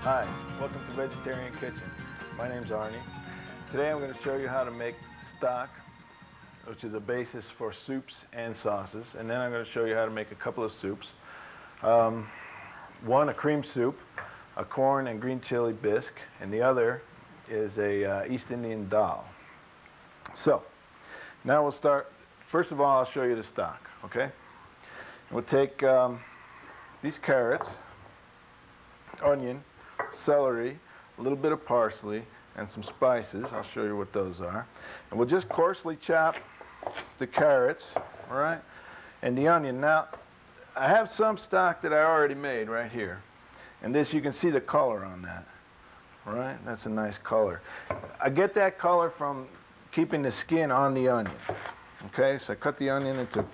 Hi, welcome to Vegetarian Kitchen. My name's Arnie. Today I'm going to show you how to make stock, which is a basis for soups and sauces, and then I'm going to show you how to make a couple of soups. One, a cream soup, a corn and green chili bisque, and the other is a East Indian dal. So, now we'll start. First of all, I'll show you the stock, okay? We'll take these carrots, onion, celery, a little bit of parsley, and some spices. I'll show you what those are. And we'll just coarsely chop the carrots, all right, and the onion. Now, I have some stock that I already made right here. And this, you can see the color on that, all right? That's a nice color. I get that color from keeping the skin on the onion, okay? So I cut the onion into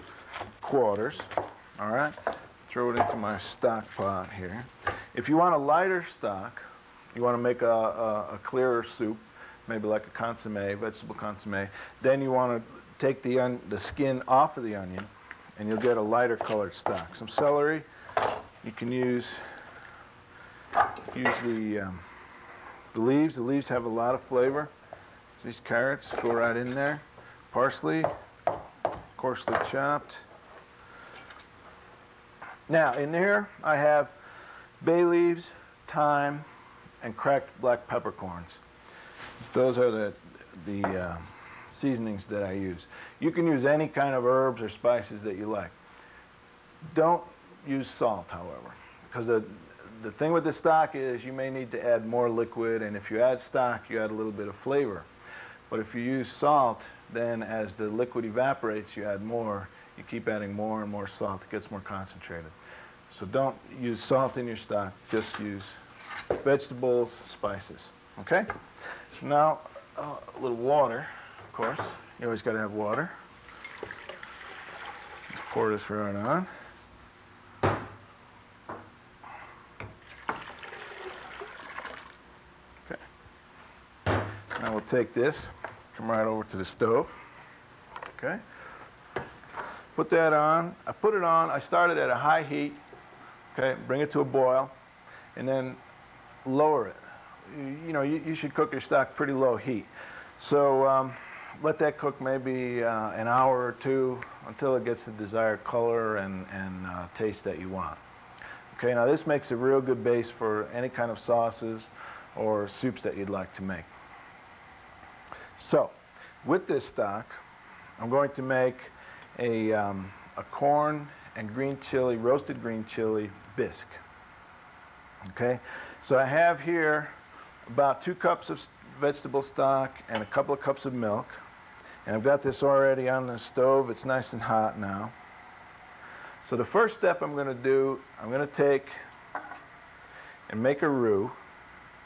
quarters, all right? Throw it into my stock pot here. If you want a lighter stock, you want to make a clearer soup, maybe like a consommé, vegetable consommé, then you want to take the skin off of the onion, and you'll get a lighter colored stock. Some celery, you can use the leaves. The leaves have a lot of flavor. These carrots go right in there. Parsley, coarsely chopped. Now, in here, I have bay leaves, thyme, and cracked black peppercorns. Those are the seasonings that I use. You can use any kind of herbs or spices that you like. Don't use salt, however, because the thing with the stock is you may need to add more liquid, and if you add stock, you add a little bit of flavor. But if you use salt, then as the liquid evaporates, you add more. You keep adding more and more salt. It gets more concentrated. So don't use salt in your stock. Just use vegetables, spices. Okay? So now, a little water, of course. You always got to have water. Just pour this right on. Okay. Now we'll take this, come right over to the stove. Okay? Put that on. I put it on. I started at a high heat. Okay, bring it to a boil, and then lower it. You know, you should cook your stock pretty low heat. So let that cook maybe an hour or two until it gets the desired color and taste that you want. Okay, now this makes a real good base for any kind of sauces or soups that you'd like to make. So, with this stock, I'm going to make a corn and green chili, roasted green chili bisque. Okay, so I have here about 2 cups of vegetable stock and a couple of cups of milk, and I've got this already on the stove. It's nice and hot now. So the first step I'm going to do, I'm going to take and make a roux,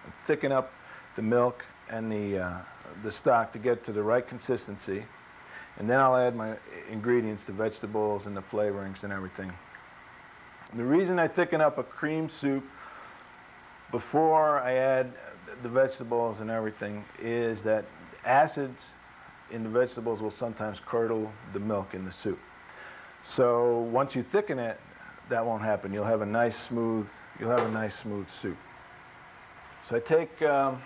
and thicken up the milk and the stock to get to the right consistency. And then I'll add my ingredients, the vegetables and the flavorings and everything. The reason I thicken up a cream soup before I add the vegetables and everything is that acids in the vegetables will sometimes curdle the milk in the soup. So once you thicken it, that won't happen. You'll have a nice smooth soup. So I take, there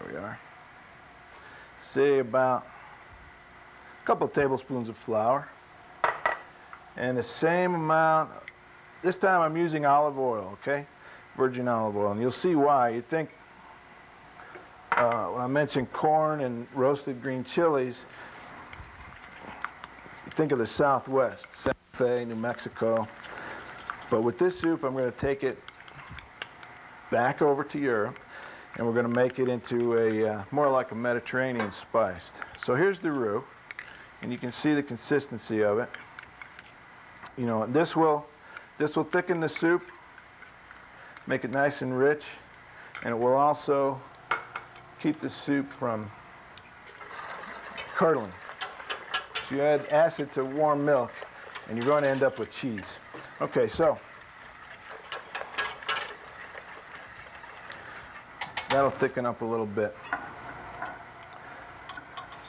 we are, say about a couple of tablespoons of flour, and the same amount, this time I'm using olive oil, okay? Virgin olive oil, and you'll see why. You think, when I mentioned corn and roasted green chilies, you think of the Southwest, Santa Fe, New Mexico. But with this soup, I'm going to take it back over to Europe, and we're going to make it into a more like a Mediterranean spiced. So here's the roux, and you can see the consistency of it. You know, this will thicken the soup, make it nice and rich, and it will also keep the soup from curdling. So you add acid to warm milk, and you're going to end up with cheese. Okay, so that'll thicken up a little bit.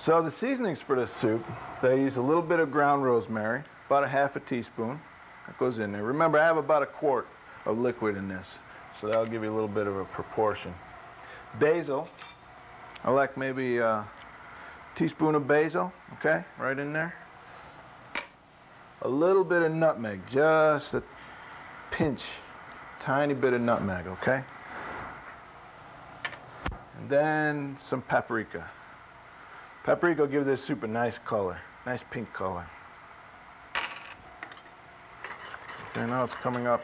So the seasonings for this soup, they use a little bit of ground rosemary, about a half a teaspoon. That goes in there. Remember, I have about a quart of liquid in this. so that'll give you a little bit of a proportion. Basil, I like maybe a teaspoon of basil, okay, right in there. A little bit of nutmeg, just a pinch, tiny bit of nutmeg, okay? And then some paprika. Paprika will give this soup a nice color, nice pink color. Okay, now it's coming up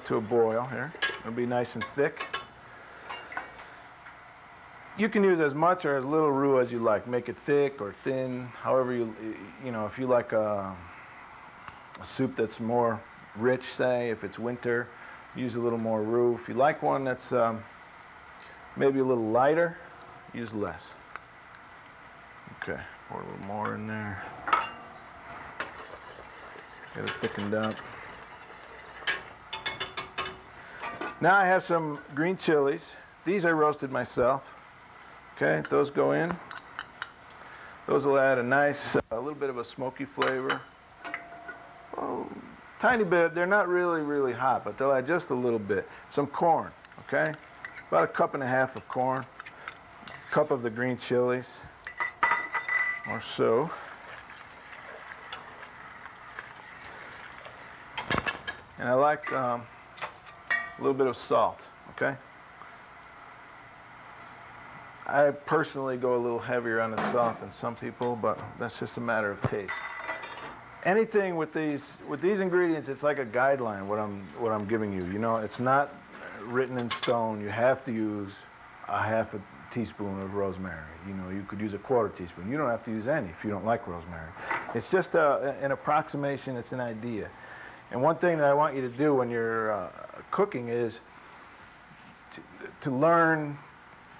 to a boil here. It'll be nice and thick. You can use as much or as little roux as you like. Make it thick or thin, however you know, if you like a soup that's more rich, say, if it's winter, use a little more roux. If you like one that's maybe a little lighter, use less. Okay, pour a little more in there. Get it thickened up. Now I have some green chilies. These I roasted myself. Okay, those go in. Those will add a nice, a little bit of a smoky flavor. Oh, tiny bit. They're not really hot, but they'll add just a little bit. Some corn, okay? About 1.5 cups of corn. A cup of the green chilies, or so. And I like a little bit of salt, okay? I personally go a little heavier on the salt than some people, but that's just a matter of taste. Anything with these ingredients, it's like a guideline. What I'm giving you. You know, it's not written in stone. You have to use a 1/2 teaspoon of rosemary. You know, you could use a 1/4 teaspoon. You don't have to use any if you don't like rosemary. It's just an approximation. It's an idea. And one thing that I want you to do when you're cooking is to learn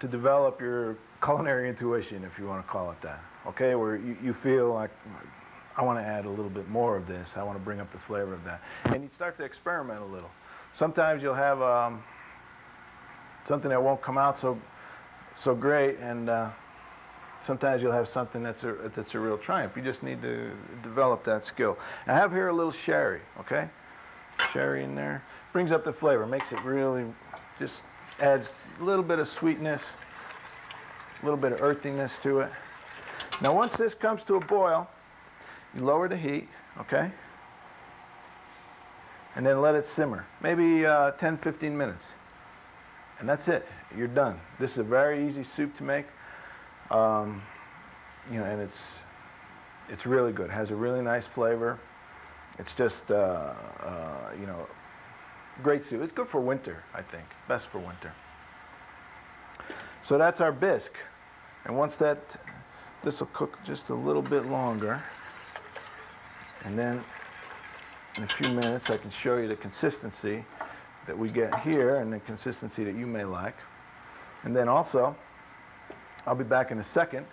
to develop your culinary intuition, if you want to call it that. Okay, where you feel like, I want to add a little bit more of this. I want to bring up the flavor of that. And you start to experiment a little. Sometimes you'll have something that won't come out so great, and sometimes you'll have something that's a real triumph. You just need to develop that skill. I have here a little sherry, okay? Sherry in there. Brings up the flavor, makes it really, just adds a little bit of sweetness, a little bit of earthiness to it. Now once this comes to a boil, you lower the heat, okay? And then let it simmer, maybe 10-15 minutes. And that's it, you're done. This is a very easy soup to make. You know, and it's really good. It has a really nice flavor. It's just, you know, great soup. It's good for winter, I think. Best for winter. So that's our bisque. And once this will cook just a little bit longer. And then in a few minutes I can show you the consistency that we get here and the consistency that you may like. And then also, I'll be back in a second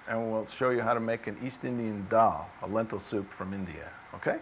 and we'll show you how to make an East Indian dal, a lentil soup from India. Okay?